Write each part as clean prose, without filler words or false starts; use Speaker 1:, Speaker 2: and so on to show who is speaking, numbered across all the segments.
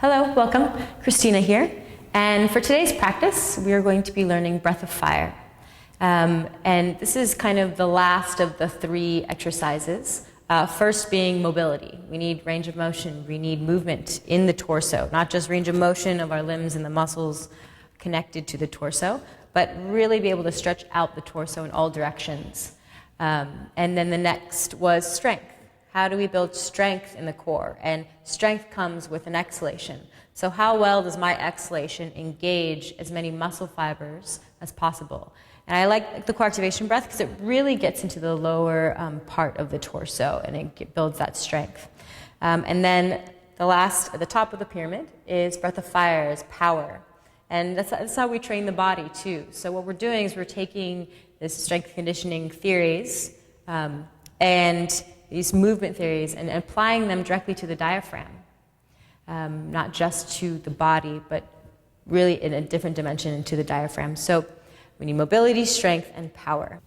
Speaker 1: Hello, welcome. Kristina here. And for today's practice, we are going to be learning breath of fire. And this is kind of the last of the three exercises. First being mobility. We need range of motion. We need movement in the torso, not just range of motion of our limbs and the muscles connected to the torso, but really be able to stretch out the torso in all directions. And then the next was strength. How do we build strength in the core? And strength comes with an exhalation. So how well does my exhalation engage as many muscle fibers as possible? And I like the core activation breath because it really gets into the lower part of the torso and it builds that strength. And then the last, at the top of the pyramid, is breath of fire, is power. And that's how we train the body too. So what we're doing is we're taking this strength conditioning theories and these movement theories and applying them directly to the diaphragm. Not just to the body, but really in a different dimension into the diaphragm. So we need mobility, strength, and power.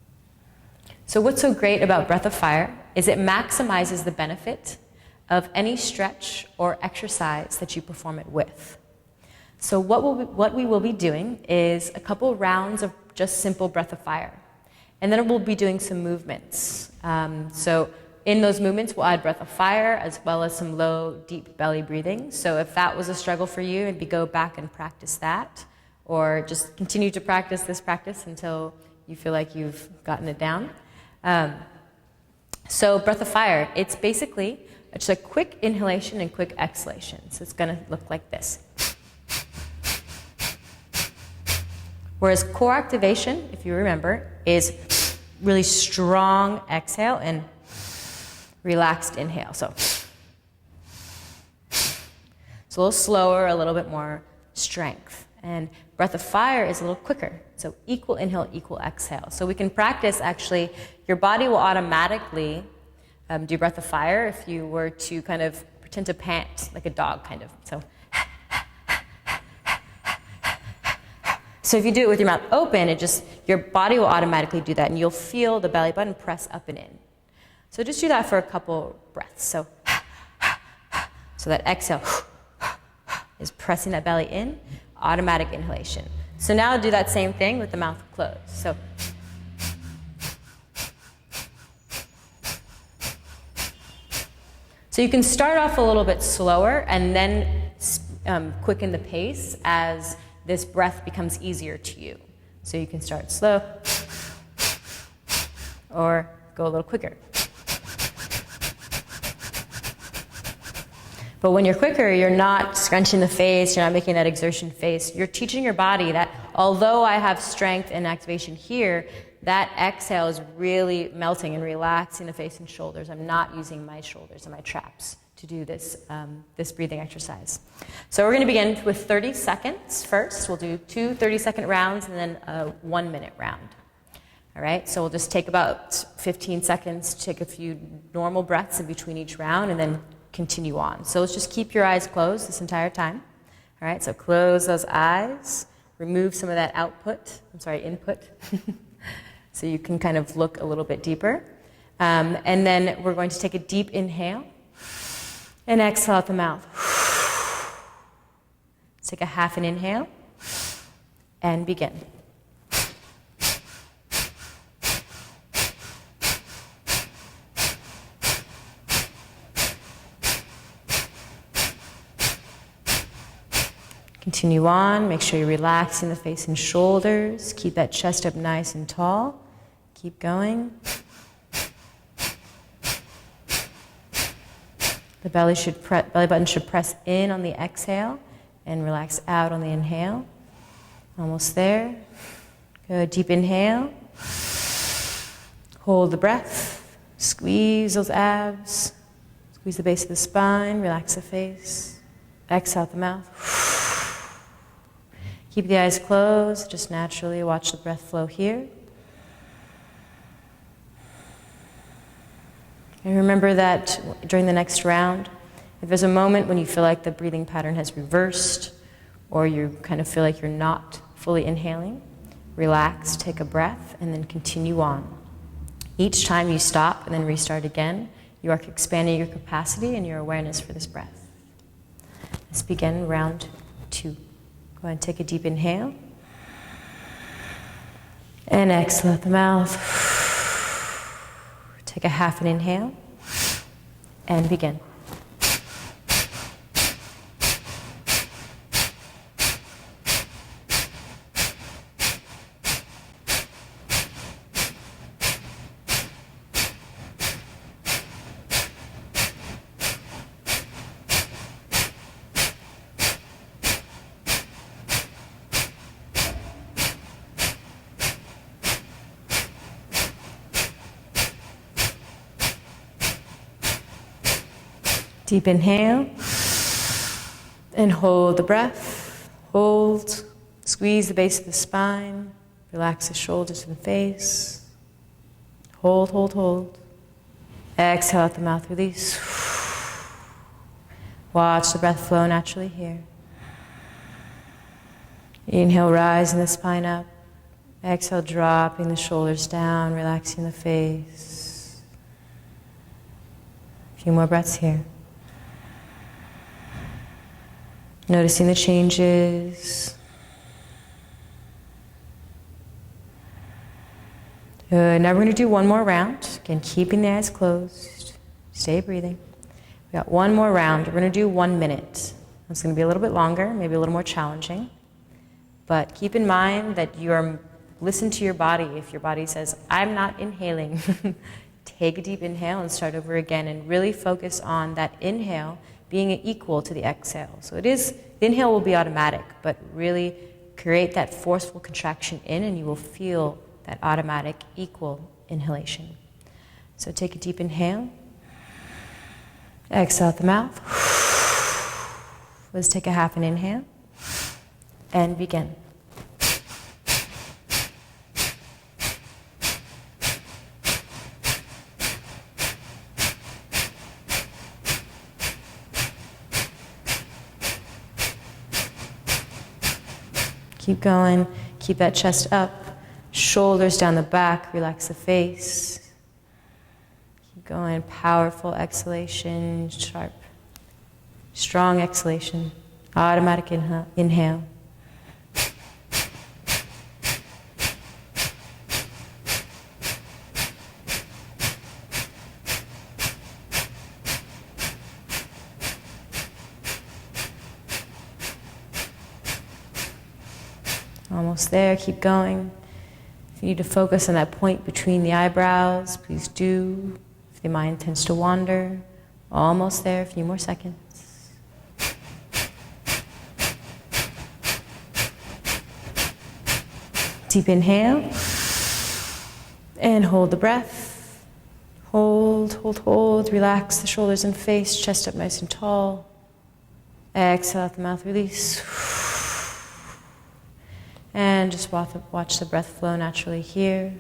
Speaker 1: So what's so great about breath of fire is it maximizes the benefit of any stretch or exercise that you perform it with. So what we will be doing is a couple rounds of just simple breath of fire. And then we'll be doing some movements. So in those movements, we'll add breath of fire as well as some low, deep belly breathing. So if that was a struggle for you, maybe go back and practice that, or just continue to practice this practice until you feel like you've gotten it down. So breath of fire, it's basically just a quick inhalation and quick exhalation. So it's going to look like this. Whereas core activation, if you remember, is really strong exhale and relaxed inhale. So it's a little slower, a little bit more strength. And breath of fire is a little quicker. So equal inhale, equal exhale. So we can practice actually, your body will automatically do breath of fire if you were to kind of pretend to pant like a dog kind of. So if you do it with your mouth open, your body will automatically do that and you'll feel the belly button press up and in. So just do that for a couple breaths. So that exhale is pressing that belly in, automatic inhalation. So now do that same thing with the mouth closed. So you can start off a little bit slower and then quicken the pace as this breath becomes easier to you. So you can start slow or go a little quicker. But when you're quicker, you're not scrunching the face, you're not making that exertion face. You're teaching your body that although I have strength and activation here, that exhale is really melting and relaxing the face and shoulders. I'm not using my shoulders and my traps to do this breathing exercise. So we're going to begin with 30 seconds first. We'll do 2 30-second rounds and then a 1-minute round. All right, so we'll just take about 15 seconds to take a few normal breaths in between each round and then continue on. So let's just keep your eyes closed this entire time. All right, so close those eyes, remove some of that input, so you can kind of look a little bit deeper. And then we're going to take a deep inhale and exhale out the mouth. Let's take a half an inhale and begin. Continue on, make sure you're relaxing the face and shoulders. Keep that chest up nice and tall. Keep going. The belly button should press in on the exhale and relax out on the inhale. Almost there. Good, deep inhale. Hold the breath. Squeeze those abs. Squeeze the base of the spine, relax the face. Exhale out the mouth. Keep the eyes closed, just naturally watch the breath flow here. And remember that during the next round, if there's a moment when you feel like the breathing pattern has reversed, or you kind of feel like you're not fully inhaling, relax, take a breath, and then continue on. Each time you stop and then restart again, you are expanding your capacity and your awareness for this breath. Let's begin round 2. Go ahead and take a deep inhale. And exhale out the mouth. Take a half an inhale. And begin. Deep inhale, and hold the breath. Hold, squeeze the base of the spine, relax the shoulders and face. Hold, hold, hold. Exhale out the mouth, release. Watch the breath flow naturally here. Inhale, rising the spine up. Exhale, dropping the shoulders down, relaxing the face. A few more breaths here. Noticing the changes. Good. Now we're going to do one more round. Again, keeping the eyes closed. Stay breathing. We got one more round. We're going to do 1 minute. It's going to be a little bit longer, maybe a little more challenging. But keep in mind that listen to your body. If your body says, I'm not inhaling, take a deep inhale and start over again and really focus on that inhale being equal to the exhale. So the inhale will be automatic, but really create that forceful contraction in and you will feel that automatic equal inhalation. So take a deep inhale. Exhale out the mouth. Let's take a half an inhale and begin. Keep going, keep that chest up, shoulders down the back, relax the face. Keep going, powerful exhalation, sharp, strong exhalation, automatic inhale. Almost there, keep going. If you need to focus on that point between the eyebrows, please do. If the mind tends to wander, almost there, a few more seconds. Deep inhale, and hold the breath. Hold, hold, hold, relax the shoulders and face, chest up nice and tall. Exhale out the mouth, release. And just watch the breath flow naturally here.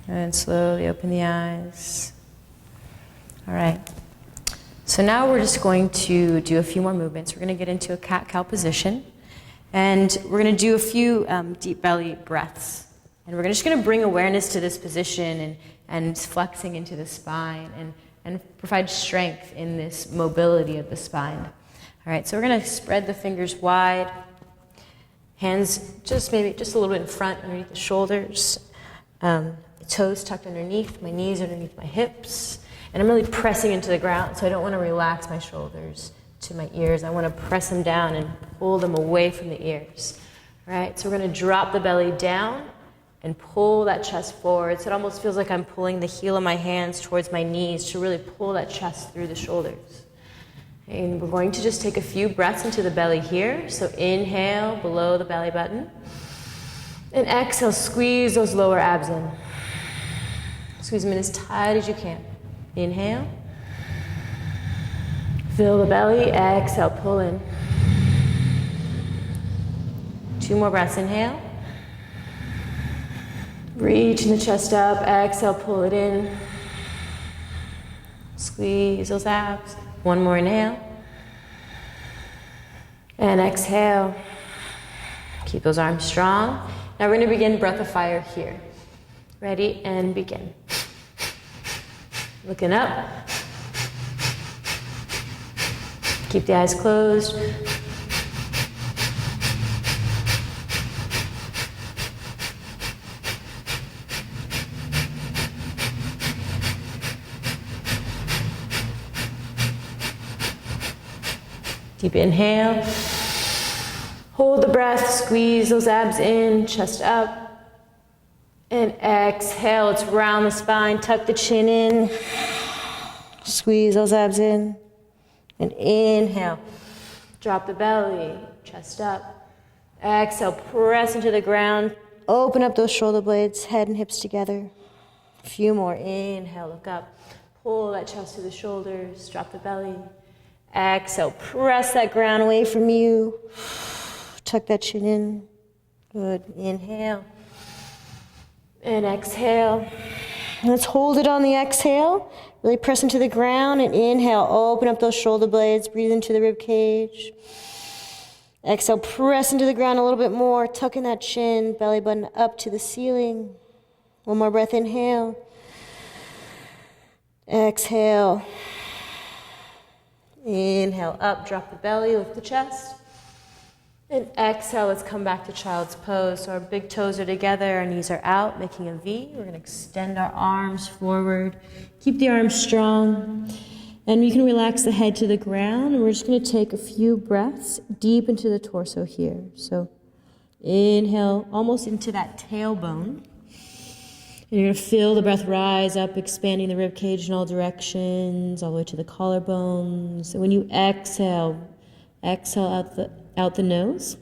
Speaker 1: And slowly open the eyes. All right. So now we're just going to do a few more movements. We're going to get into a cat-cow position. And we're going to do a few deep belly breaths. And we're just going to bring awareness to this position and flexing into the spine and provide strength in this mobility of the spine. All right, so we're going to spread the fingers wide. Hands maybe just a little bit in front underneath the shoulders. The toes tucked underneath, my knees underneath my hips. And I'm really pressing into the ground, so I don't want to relax my shoulders to my ears. I want to press them down and pull them away from the ears. All right, so we're going to drop the belly down and pull that chest forward. So it almost feels like I'm pulling the heel of my hands towards my knees to really pull that chest through the shoulders. And we're going to just take a few breaths into the belly here. So inhale below the belly button. And exhale, squeeze those lower abs in. Squeeze them in as tight as you can. Inhale. Fill the belly, exhale, pull in. 2 more breaths, inhale. Reaching the chest up, exhale, pull it in. Squeeze those abs. 1 more inhale. And exhale. Keep those arms strong. Now we're going to begin breath of fire here. Ready, and begin. Looking up. Keep the eyes closed. Deep inhale. Hold the breath, squeeze those abs in, chest up. And exhale, let's round the spine, tuck the chin in. Squeeze those abs in. And inhale. Drop the belly, chest up. Exhale, press into the ground. Open up those shoulder blades, head and hips together. A few more. Inhale, look up. Pull that chest to the shoulders, drop the belly. Exhale, press that ground away from you. Tuck that chin in. Good. Inhale. And exhale. Let's hold it on the exhale. Really press into the ground and inhale. Open up those shoulder blades. Breathe into the rib cage. Exhale, press into the ground a little bit more. Tuck in that chin. Belly button up to the ceiling. One more breath. Inhale. Exhale. Inhale up, drop the belly, lift the chest. And exhale, let's come back to child's pose. So our big toes are together, our knees are out, making a V. We're going to extend our arms forward. Keep the arms strong. And you can relax the head to the ground. And we're just going to take a few breaths deep into the torso here. So inhale, almost into that tailbone. And you're going to feel the breath rise up, expanding the rib cage in all directions, all the way to the collarbones. And when you exhale out the nose.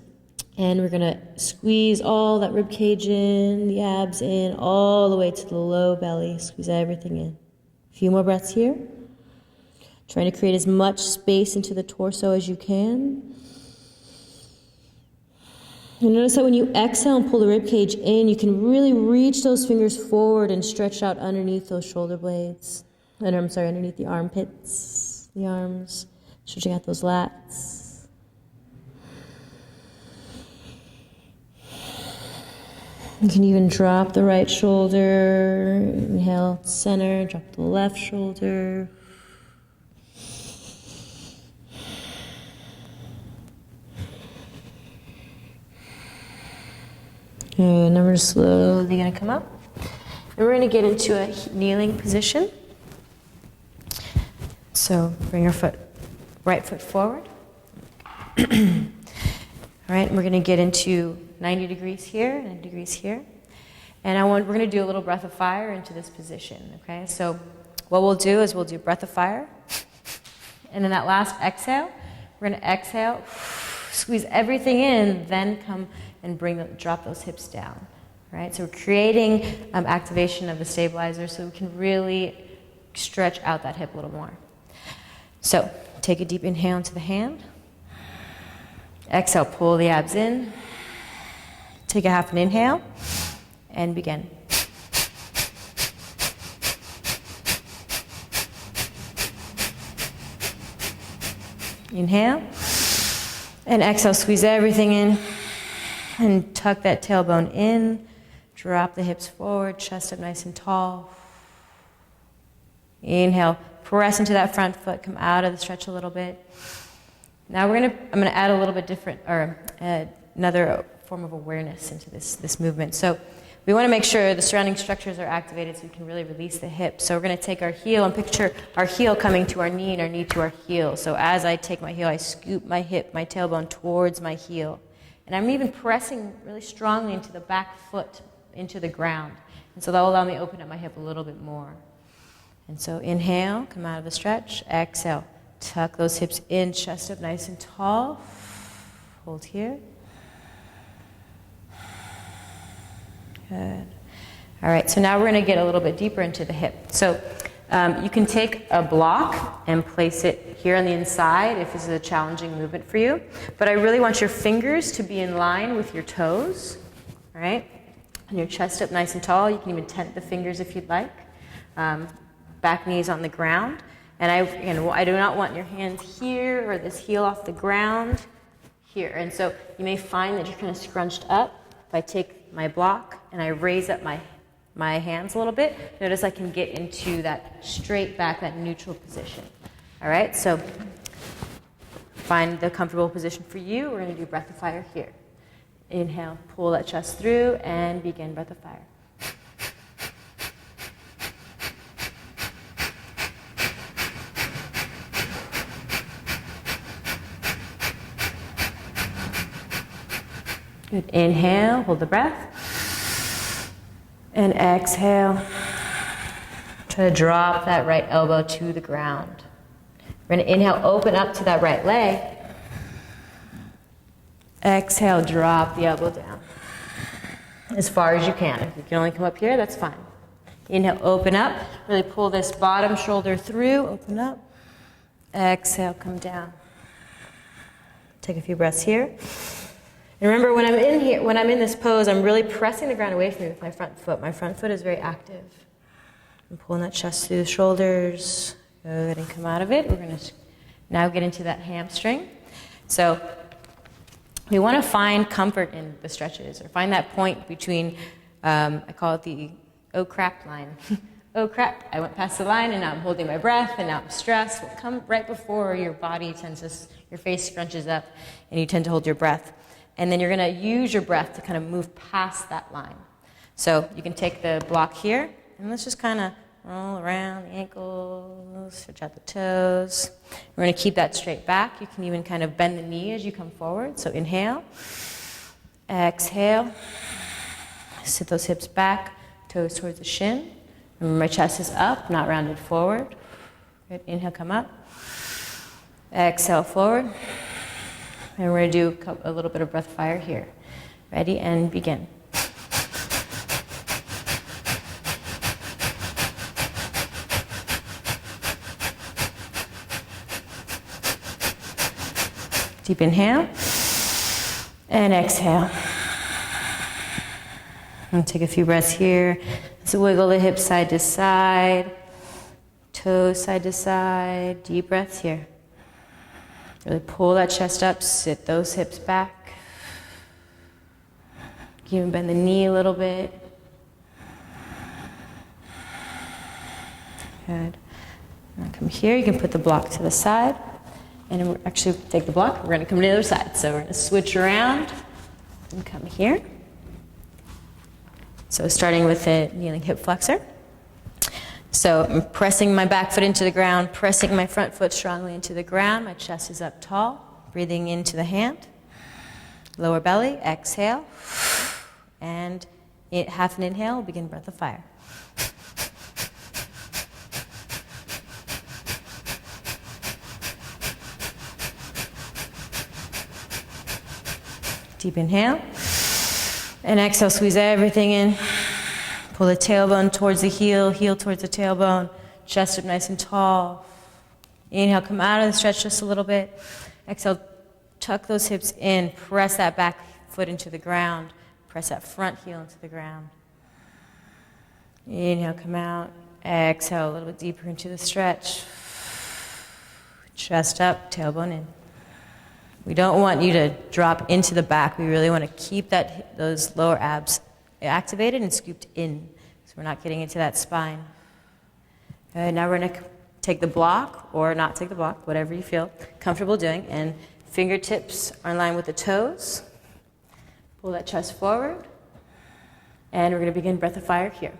Speaker 1: And we're going to squeeze all that rib cage in, the abs in, all the way to the low belly. Squeeze everything in. A few more breaths here. Trying to create as much space into the torso as you can. And notice that when you exhale and pull the rib cage in, you can really reach those fingers forward and stretch out underneath those shoulder blades. Underneath the armpits, the arms, stretching out those lats. You can even drop the right shoulder, inhale, center, drop the left shoulder. And then we're slowly going to come up. And we're going to get into a kneeling position. So bring your right foot forward. All right, and we're going to get into 90 degrees here, 90 degrees here. And we're going to do a little breath of fire into this position, okay? So what we'll do is we'll do breath of fire. And then that last exhale, we're going to exhale, squeeze everything in, then come and drop those hips down, right? So we're creating activation of the stabilizer so we can really stretch out that hip a little more. So take a deep inhale into the hand. Exhale, pull the abs in. Take a half an inhale and begin. Inhale and exhale, squeeze everything in. And tuck that tailbone in, drop the hips forward, chest up nice and tall. Inhale, press into that front foot, come out of the stretch a little bit. Now I'm gonna add a little bit different, or another form of awareness into this movement. So we want to make sure the surrounding structures are activated so we can really release the hips. So we're going to take our heel and picture our heel coming to our knee and our knee to our heel. So as I take my heel, I scoop my hip, my tailbone towards my heel. And I'm even pressing really strongly into the back foot, into the ground. And so that will allow me to open up my hip a little bit more. And so inhale, come out of the stretch. Exhale, tuck those hips in, chest up nice and tall. Hold here. Good. All right, so now we're going to get a little bit deeper into the hip. So you can take a block and place it here on the inside if this is a challenging movement for you. But I really want your fingers to be in line with your toes, all right? And your chest up nice and tall. You can even tent the fingers if you'd like. Back knees on the ground. And I do not want your hands here or this heel off the ground here. And so you may find that you're kind of scrunched up. If I take my block and I raise up my hands a little bit, notice I can get into that straight back, that neutral position. All right, so find the comfortable position for you. We're going to do breath of fire here. Inhale, pull that chest through and begin breath of fire. Good. Inhale, hold the breath. And exhale. Try to drop that right elbow to the ground. We're going to inhale, open up to that right leg. Exhale, drop the elbow down. As far as you can. If you can only come up here, that's fine. Inhale, open up. Really pull this bottom shoulder through. Open up. Exhale, come down. Take a few breaths here. And remember, when I'm in this pose, I'm really pressing the ground away from me with my front foot. My front foot is very active. I'm pulling that chest through the shoulders. Good, and come out of it. We're going to now get into that hamstring. So we want to find comfort in the stretches, or find that point between, I call it the oh crap line. Oh crap, I went past the line and now I'm holding my breath and now I'm stressed. Well, come right before your body your face scrunches up and you tend to hold your breath. And then you're going to use your breath to kind of move past that line. So you can take the block here, and let's just kind of roll around the ankles, stretch out the toes. We're going to keep that straight back. You can even kind of bend the knee as you come forward. So inhale, exhale, sit those hips back, toes towards the shin. Remember, my chest is up, not rounded forward. Good. Inhale, come up. Exhale, forward. And we're going to do a little bit of breath fire here. Ready, and begin. Deep inhale. And exhale. And take a few breaths here. Let's wiggle the hips side to side. Toes side to side. Deep breaths here. Really pull that chest up, sit those hips back. Even bend the knee a little bit. Good. Now come here, you can put the block to the side. And we're actually take the block, we're going to come to the other side. So we're going to switch around and come here. So starting with the kneeling hip flexor. So I'm pressing my back foot into the ground, pressing my front foot strongly into the ground. My chest is up tall, breathing into the hand. Lower belly, exhale. And half an inhale, we'll begin breath of fire. Deep inhale. And exhale, squeeze everything in. Pull the tailbone towards the heel towards the tailbone, chest up nice and tall. Inhale, come out of the stretch just a little bit. Exhale, tuck those hips in, press that back foot into the ground, press that front heel into the ground. Inhale, come out. Exhale, a little bit deeper into the stretch. Chest up, tailbone in. We don't want you to drop into the back. We really want to keep those lower abs activated and scooped in, so we're not getting into that spine. Okay, now we're going to take the block, or not take the block, whatever you feel comfortable doing, and fingertips are in line with the toes. Pull that chest forward, and we're going to begin breath of fire here.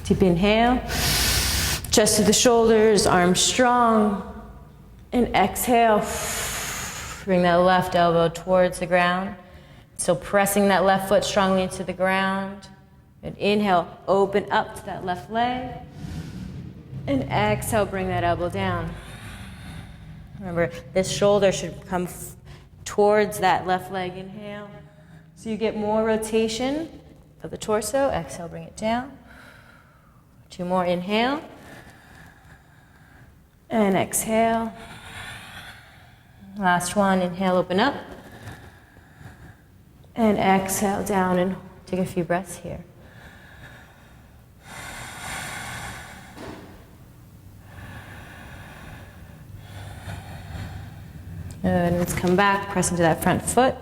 Speaker 1: Deep inhale, chest to the shoulders, arms strong, and exhale. Bring that left elbow towards the ground. Still pressing that left foot strongly into the ground. And inhale, open up to that left leg. And exhale, bring that elbow down. Remember, this shoulder should come towards that left leg. Inhale. So you get more rotation of the torso. Exhale, bring it down. 2 more, inhale. And exhale. Last one, inhale, open up. And exhale down and take a few breaths here. And let's come back, press into that front foot,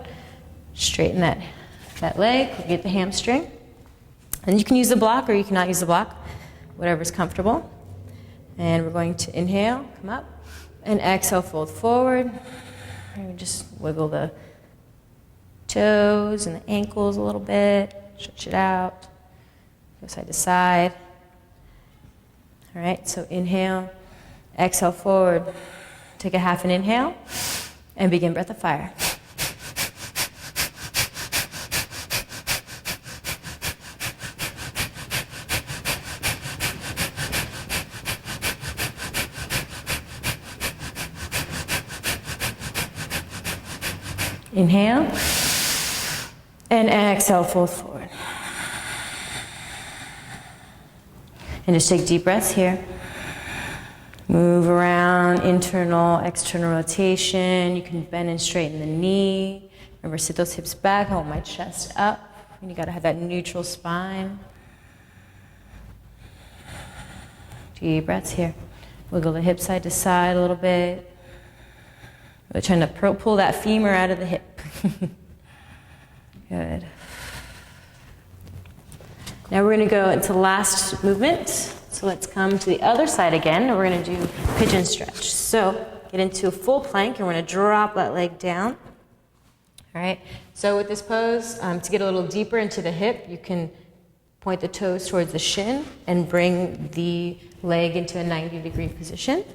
Speaker 1: straighten that leg, get the hamstring. And you can use the block or you cannot use the block, whatever's comfortable. And we're going to inhale, come up, and exhale, fold forward. And just wiggle the toes and the ankles a little bit, stretch it out, go side to side. All right, so inhale, exhale, forward. Take a half an inhale, and begin breath of fire. Inhale, and exhale, fold forward. And just take deep breaths here. Move around, internal, external rotation. You can bend and straighten the knee. Remember, sit those hips back, hold my chest up. And you gotta have that neutral spine. Deep breaths here. Wiggle the hip side to side a little bit. We're trying to pull that femur out of the hip. Good. Now we're going to go into the last movement. So let's come to the other side again. And we're going to do pigeon stretch. So get into a full plank. And we're going to drop that leg down. All right. So with this pose, to get a little deeper into the hip, you can point the toes towards the shin and bring the leg into a 90-degree position.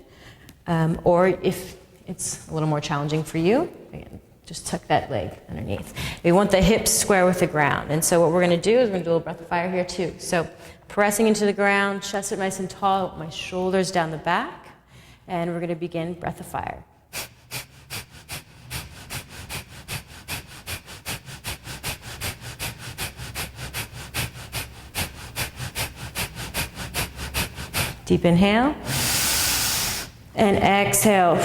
Speaker 1: Or if it's a little more challenging for you, again, just tuck that leg underneath. We want the hips square with the ground. And so what we're going to do is we're going to do a little breath of fire here too. So pressing into the ground, chest up nice and tall, my shoulders down the back. And we're going to begin breath of fire. Deep inhale. And exhale.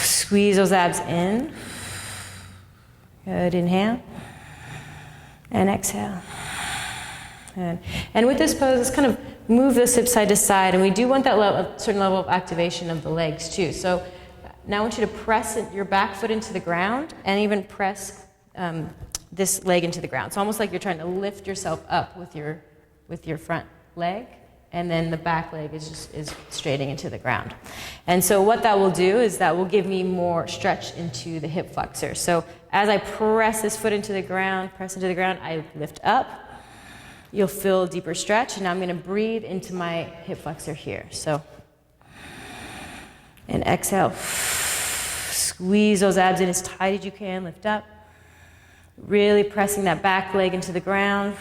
Speaker 1: Squeeze those abs in. Good, inhale. And exhale. Good. And with this pose, let's kind of move those hips side to side, and we do want that certain level of activation of the legs too. So now I want you to press your back foot into the ground, and even press this leg into the ground. It's almost like you're trying to lift yourself up with your front leg. And then the back leg is straightening into the ground. And so what that will do is that will give me more stretch into the hip flexor. So as I press this foot into the ground, I lift up. You'll feel a deeper stretch. And now I'm going to breathe into my hip flexor here. So, and exhale. Squeeze those abs in as tight as you can. Lift up. Really pressing that back leg into the ground.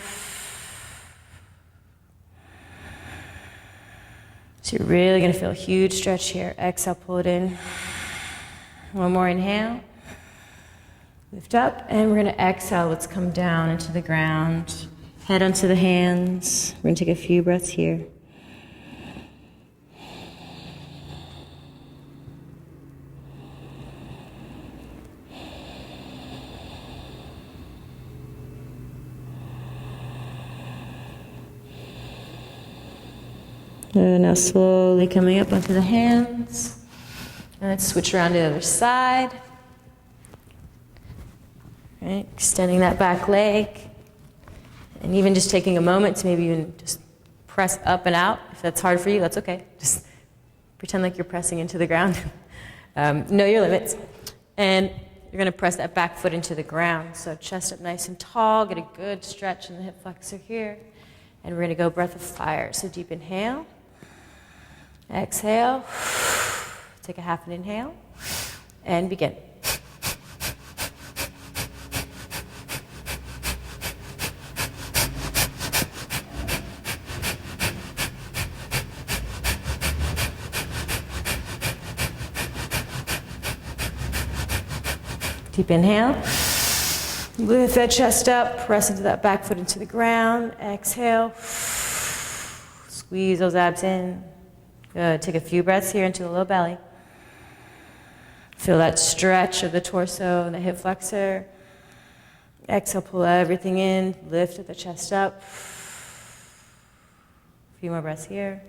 Speaker 1: So you're really going to feel a huge stretch here. Exhale, pull it in. One more inhale. Lift up, and we're going to exhale. Let's come down into the ground. Head onto the hands. We're going to take a few breaths here. And now slowly coming up onto the hands. And let's switch around to the other side. Right, extending that back leg. And even just taking a moment to maybe even just press up and out. If that's hard for you, that's okay. Just pretend like you're pressing into the ground. Know your limits. And you're going to press that back foot into the ground. So chest up nice and tall. Get a good stretch in the hip flexor here. And we're going to go breath of fire. So deep inhale. Exhale. Take a half an inhale. And begin. Deep inhale. Lift that chest up. Press into that back foot into the ground. Exhale. Squeeze those abs in. Good. Take a few breaths here into the low belly. Feel that stretch of the torso and the hip flexor. Exhale, pull everything in. Lift the chest up. A few more breaths here.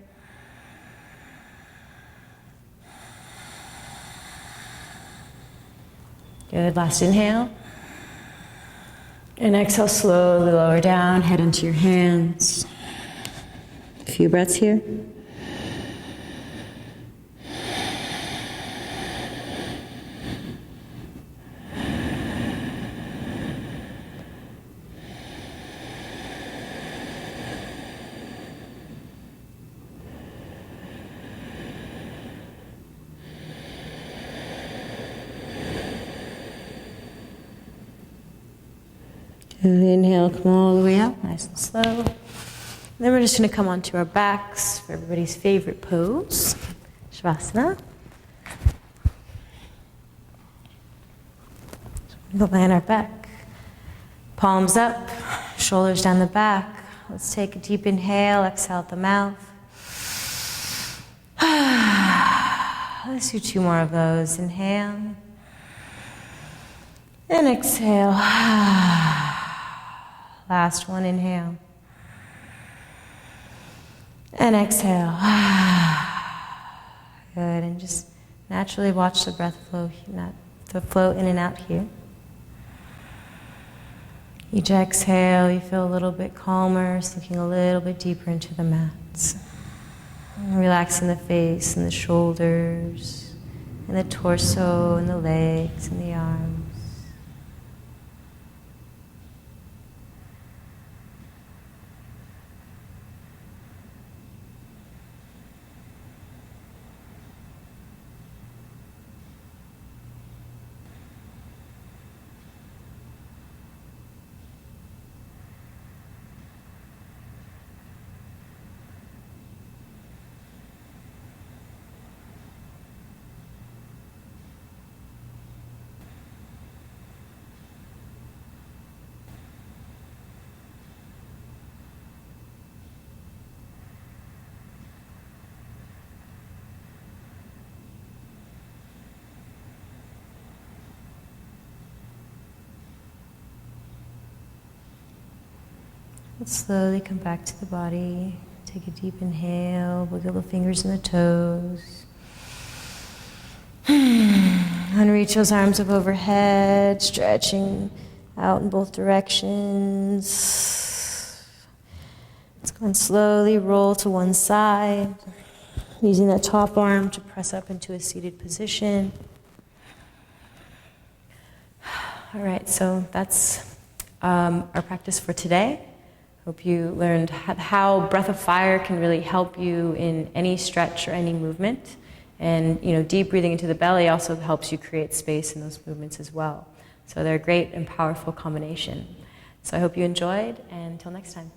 Speaker 1: Good, last inhale. And exhale, slowly lower down, head into your hands. A few breaths here. Inhale, come all the way up, nice and slow. And then we're just going to come onto our backs for everybody's favorite pose, Shavasana. So we'll lie on our back, palms up, shoulders down the back. Let's take a deep inhale, exhale out the mouth. Let's do 2 more of those. Inhale and exhale. Last one, inhale. And exhale. Good, and just naturally watch the breath flow, the flow in and out here. Each exhale, you feel a little bit calmer, sinking a little bit deeper into the mats. And relaxing the face and the shoulders, and the torso and the legs and the arms. Let's slowly come back to the body. Take a deep inhale, wiggle the fingers and the toes. Unreach those arms up overhead, stretching out in both directions. Let's go and slowly roll to one side, using that top arm to press up into a seated position. All right, so that's our practice for today. Hope you learned how breath of fire can really help you in any stretch or any movement. And deep breathing into the belly also helps you create space in those movements as well. So they're a great and powerful combination. So I hope you enjoyed, and until next time.